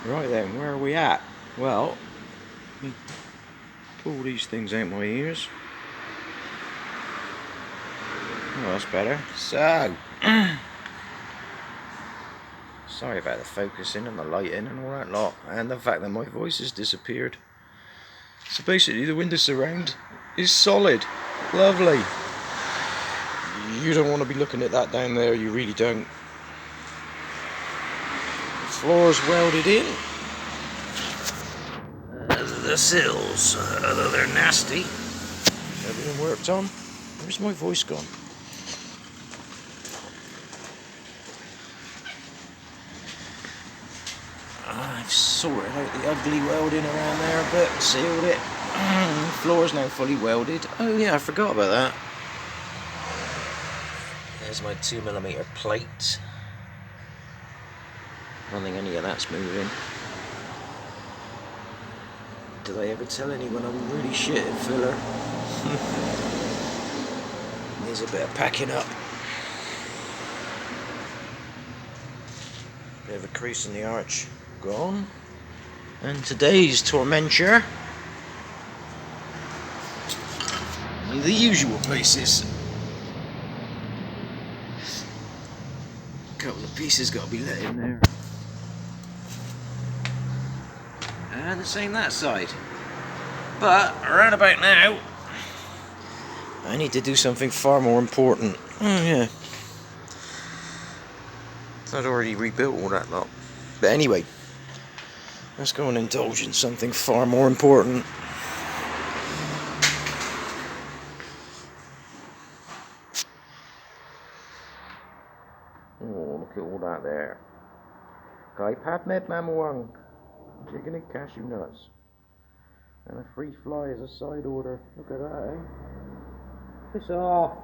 Right then, where are we at? Well, pull these things out my ears. Oh, that's better. So, sorry about the focusing and the lighting and all that lot, and the fact that my voice has disappeared. So basically, the window surround is solid. Lovely. You don't want to be looking at that down there, you really don't. The floor's welded in. The sills, although they're nasty. Everything worked on. Where's my voice gone? I've sorted out the ugly welding around there a bit, sealed it. The floor's now fully welded. Oh yeah, I forgot about that. There's my 2mm plate. I don't think any of that's moving. Did I ever tell anyone I'm really shit at filler? Needs a bit of packing up. Bit of a crease in the arch. Gone. And today's tormentor, the usual places. A couple of pieces got to be let in there. And the same that side. But around about now, I need to do something far more important. Oh yeah. I'd already rebuilt all that lot. But anyway, let's go and indulge in something far more important. Oh, look at all that there. Kai Pad mk1, chicken and cashew nuts. And a free fly as a side order. Look at that, eh? Piss off.